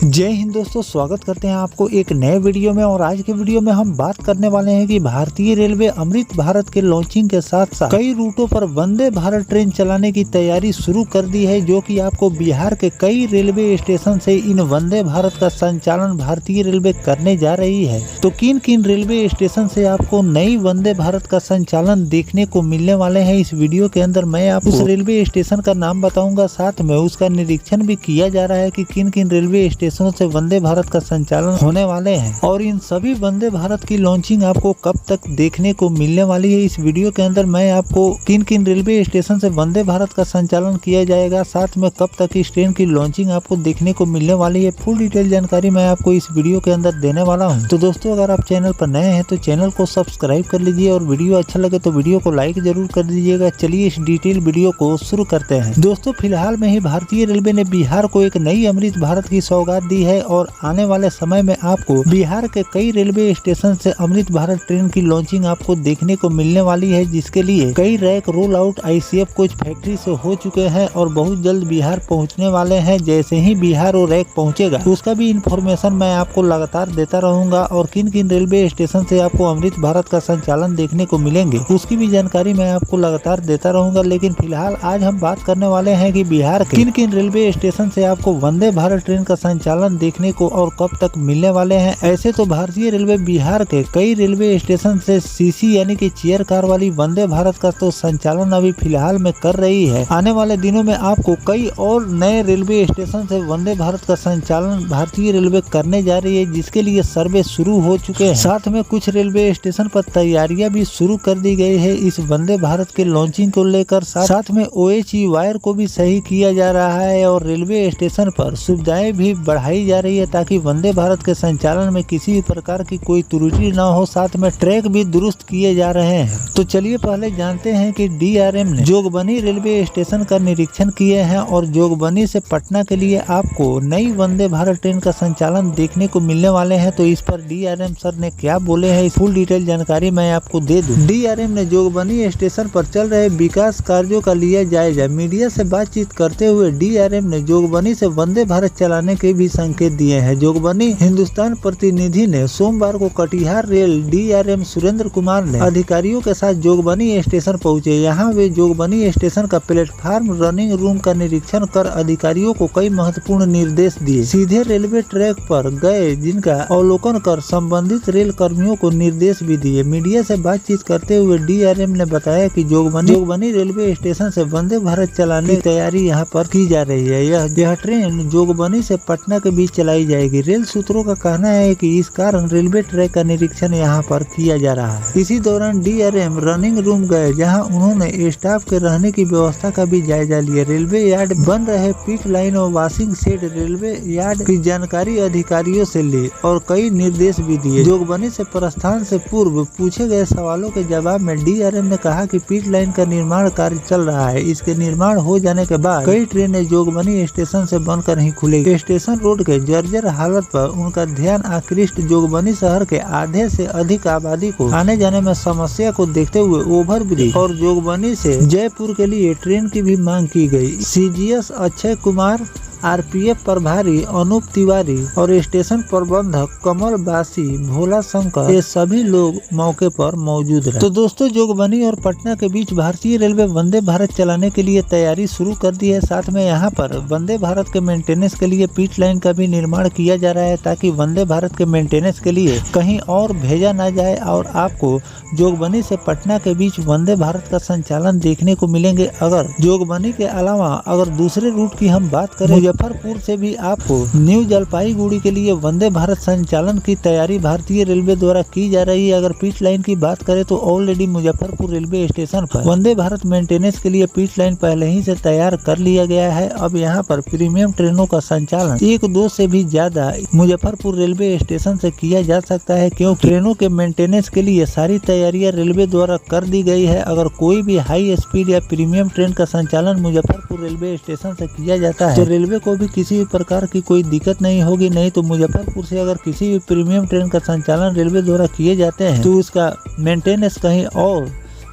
जय हिंद दोस्तों, स्वागत करते हैं आपको एक नए वीडियो में। और आज के वीडियो में हम बात करने वाले हैं कि भारतीय रेलवे अमृत भारत के लॉन्चिंग के साथ साथ कई रूटों पर वंदे भारत ट्रेन चलाने की तैयारी शुरू कर दी है, जो कि आपको बिहार के कई रेलवे स्टेशन से इन वंदे भारत का संचालन भारतीय रेलवे करने जा रही है। तो किन किन रेलवे स्टेशन से आपको नई वंदे भारत का संचालन देखने को मिलने वाले हैं, इस वीडियो के अंदर मैं आपको उस रेलवे स्टेशन का नाम बताऊंगा, साथ में उसका निरीक्षण भी किया जा रहा है कि किन किन रेलवे स्टेशनों से वंदे भारत का संचालन होने वाले हैं और इन सभी वंदे भारत की लॉन्चिंग आपको कब तक देखने को मिलने वाली है। इस वीडियो के अंदर मैं आपको किन किन रेलवे स्टेशन से वंदे भारत का संचालन किया जाएगा, साथ में कब तक इस ट्रेन की लॉन्चिंग आपको देखने को मिलने वाली है, फुल डिटेल जानकारी मैं आपको इस वीडियो के अंदर देने वाला हूँ। तो दोस्तों, अगर आप चैनल पर नए हैं तो चैनल को सब्सक्राइब कर लीजिए और वीडियो अच्छा लगे तो वीडियो को लाइक जरूर कर दीजिएगा। चलिए इस डिटेल वीडियो को शुरू करते हैं। दोस्तों, फिलहाल में ही भारतीय रेलवे ने बिहार को एक नई अमृत भारत की सौगात दी है और आने वाले समय में आपको बिहार के कई रेलवे स्टेशन से अमृत भारत ट्रेन की लॉन्चिंग आपको देखने को मिलने वाली है, जिसके लिए कई rack roll out ICF coach factory से हो चुके हैं और बहुत जल्द बिहार पहुंचने वाले हैं। जैसे ही बिहार और रैक पहुंचेगा उसका भी इंफॉर्मेशन मैं आपको लगातार देता रहूंगा और किन किन रेलवे स्टेशन से आपको अमृत भारत का संचालन देखने को मिलेंगे उसकी भी जानकारी मैं आपको लगातार देता रहूंगा। लेकिन फिलहाल आज हम बात करने वाले हैं कि बिहार के किन किन रेलवे स्टेशन से आपको वंदे भारत ट्रेन का संचालन देखने को और कब तक मिलने वाले हैं। ऐसे तो भारतीय रेलवे बिहार के कई रेलवे स्टेशन से सीसी यानी कि चेयर कार वाली वंदे भारत का तो संचालन अभी फिलहाल में कर रही है। आने वाले दिनों में आपको कई और नए रेलवे स्टेशन से वंदे भारत का संचालन भारतीय रेलवे करने जा रही है, जिसके लिए सर्वे शुरू हो चुके हैं। साथ में कुछ रेलवे स्टेशन पर तैयारियां भी शुरू कर दी गई है इस वंदे भारत के लॉन्चिंग को लेकर। साथ में OHE वायर को भी सही किया जा रहा है और रेलवे स्टेशन पर सुविधाएं भी बढ़ाई जा रही है ताकि वंदे भारत के संचालन में किसी भी प्रकार की कोई त्रुटि न हो। साथ में ट्रैक भी दुरुस्त किए जा रहे हैं। तो चलिए पहले जानते हैं कि DRM ने जोगबनी रेलवे स्टेशन का निरीक्षण किए हैं और जोगबनी से पटना के लिए आपको नई वंदे भारत ट्रेन का संचालन देखने को मिलने वाले हैं। तो इस पर DRM सर ने क्या बोले हैं, फुल डिटेल जानकारी मैं आपको दे दूं। DRM ने जोगबनी स्टेशन पर चल रहे विकास कार्यों का लिया जायजा। मीडिया से बातचीत करते हुए DRM ने जोगबनी से वंदे भारत चलाने के भी संकेत दिए हैं। जोगबनी हिंदुस्तान प्रतिनिधि ने सोमवार को कटिहार रेल DRM सुरेंद्र कुमार ने अधिकारियों के साथ जोगबनी स्टेशन पहुंचे। यहां वे जोगबनी स्टेशन का प्लेटफार्म रनिंग रूम का निरीक्षण कर अधिकारियों को कई महत्वपूर्ण निर्देश दिए। सीधे रेलवे ट्रैक पर गए, जिनका अवलोकन कर संबंधित रेल कर्मियों को निर्देश भी दिए। मीडिया से बातचीत करते हुए DRM ने बताया कि जोगबनी रेलवे स्टेशन से वंदे भारत चलाने की तैयारी यहां पर की जा रही है। यह ट्रेन जोगबनी से पटना के बीच चलाई जाएगी। रेल सूत्रों का कहना है कि इस कारण रेलवे ट्रैक का निरीक्षण यहां पर किया जा रहा है। इसी दौरान DRM रनिंग रूम गए, जहां उन्होंने स्टाफ के रहने की व्यवस्था का भी जायजा लिया। रेलवे यार्ड बन रहे पिट लाइन और वॉशिंग शेड रेलवे यार्ड की जानकारी अधिकारियों से ली और कई निर्देश भी दिए। जोगबनी से प्रस्थान से पूर्व पूछे गए सवालों के जवाब में DRM ने कहा कि पिट लाइन का निर्माण कार्य चल रहा है। इसके निर्माण हो जाने के बाद कई ट्रेनें जोगबनी स्टेशन से बनकर ही खुलेगी। स्टेशन रोड के जर्जर हालत पर उनका ध्यान आकृष्ट जोगबनी शहर के आधे से अधिक आबादी को आने जाने में समस्या को देखते हुए ओवरब्रिज और जोगबनी से जयपुर के लिए ट्रेन की भी मांग की गई। CGS अक्षय कुमार, RPF प्रभारी अनूप तिवारी और स्टेशन प्रबंधक कमल बासी, भोला शंकर, ये सभी लोग मौके पर मौजूद रहे। तो दोस्तों, जोगबनी और पटना के बीच भारतीय रेलवे वंदे भारत चलाने के लिए तैयारी शुरू कर दी है। साथ में यहाँ पर वंदे भारत के मेंटेनेंस के लिए पिट लाइन का भी निर्माण किया जा रहा है ताकि वंदे भारत के मेंटेनेंस के लिए कहीं और भेजा ना जाए और आपको जोगबनी से पटना के बीच वंदे भारत का संचालन देखने को मिलेंगे। अगर जोगबनी के अलावा अगर दूसरे रूट की हम बात करें, मुजफ्फरपुर से भी आपको न्यू जलपाईगुड़ी के लिए वंदे भारत संचालन की तैयारी भारतीय रेलवे द्वारा की जा रही है। अगर पिट लाइन की बात करें तो ऑलरेडी मुजफ्फरपुर रेलवे स्टेशन पर वंदे भारत मेंटेनेंस के लिए पिट लाइन पहले ही से तैयार कर लिया गया है। अब यहाँ पर प्रीमियम ट्रेनों का संचालन 1-2 से भी ज्यादा मुजफ्फरपुर रेलवे स्टेशन से किया जा सकता है, क्योंकि ट्रेनों के मेंटेनेंस के लिए सारी तैयारियां रेलवे द्वारा कर दी गई है। अगर कोई भी हाई स्पीड या प्रीमियम ट्रेन का संचालन मुजफ्फरपुर रेलवे स्टेशन से किया जाता है तो रेलवे को भी किसी भी प्रकार की कोई दिक्कत नहीं होगी। नहीं तो मुजफ्फरपुर से अगर किसी भी प्रीमियम ट्रेन का संचालन रेलवे द्वारा किए जाते हैं तो उसका मेंटेनेंस कहीं और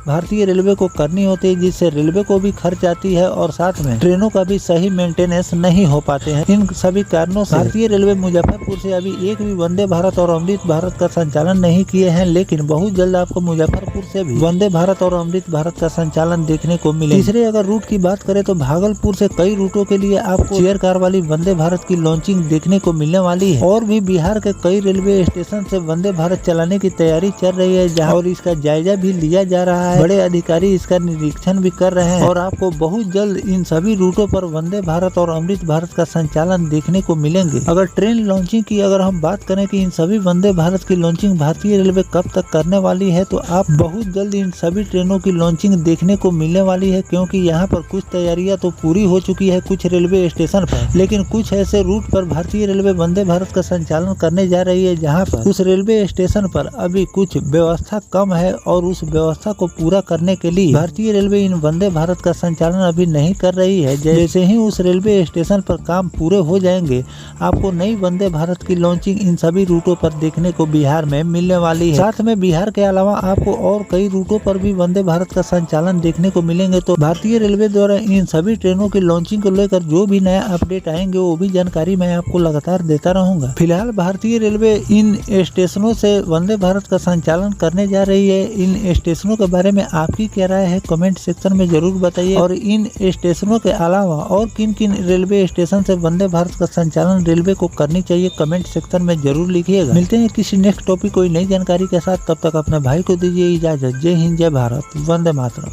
भारतीय रेलवे को करनी होती है, जिससे रेलवे को भी खर्च आती है और साथ में ट्रेनों का भी सही मेंटेनेंस नहीं हो पाते हैं। इन सभी कारणों से भारतीय रेलवे मुजफ्फरपुर से अभी एक भी वंदे भारत और अमृत भारत का संचालन नहीं किए हैं, लेकिन बहुत जल्द आपको मुजफ्फरपुर से भी वंदे भारत और अमृत भारत का संचालन देखने को मिले। तीसरे अगर रूट की बात करें तो भागलपुर से कई रूटों के लिए आपको चेयर कार वाली वंदे भारत की लॉन्चिंग देखने को मिलने वाली है और भी बिहार के कई रेलवे स्टेशन से वंदे भारत चलाने की तैयारी चल रही है, जहां और इसका जायजा भी लिया जा रहा है। बड़े अधिकारी इसका निरीक्षण भी कर रहे हैं और आपको बहुत जल्द इन सभी रूटों पर वंदे भारत और अमृत भारत का संचालन देखने को मिलेंगे। अगर ट्रेन लॉन्चिंग की अगर हम बात करें कि इन सभी वंदे भारत की लॉन्चिंग भारतीय रेलवे कब तक करने वाली है, तो आप बहुत जल्द इन सभी ट्रेनों की लॉन्चिंग देखने को मिलने वाली है, क्योंकि यहाँ पर कुछ तैयारियां तो पूरी हो चुकी है कुछ रेलवे स्टेशन पर, लेकिन कुछ ऐसे रूट पर भारतीय रेलवे वंदे भारत का संचालन करने जा रही है जहाँ पर उस रेलवे स्टेशन पर अभी कुछ व्यवस्था कम है और उस व्यवस्था को पूरा करने के लिए भारतीय रेलवे इन वंदे भारत का संचालन अभी नहीं कर रही है। जैसे ही उस रेलवे स्टेशन पर काम पूरे हो जाएंगे, आपको नई वंदे भारत की लॉन्चिंग इन सभी रूटों पर देखने को बिहार में मिलने वाली है। साथ में बिहार के अलावा आपको और कई रूटों पर भी वंदे भारत का संचालन देखने को मिलेंगे। तो भारतीय रेलवे द्वारा इन सभी ट्रेनों की लॉन्चिंग को लेकर जो भी नया अपडेट आएंगे वो भी जानकारी मैं आपको लगातार देता रहूंगा। फिलहाल भारतीय रेलवे इन स्टेशनों से वंदे भारत का संचालन करने जा रही है। इन स्टेशनों के बारे में आपकी क्या राय है कमेंट सेक्शन में जरूर बताइए, और इन स्टेशनों के अलावा और किन किन रेलवे स्टेशन से वंदे भारत का संचालन रेलवे को करनी चाहिए कमेंट सेक्शन में जरूर लिखिएगा। मिलते हैं किसी नेक्स्ट टॉपिक कोई नई जानकारी के साथ, तब तक अपने भाई को दीजिए इजाजत। जय हिंद, जय भारत, वंदे मातरम।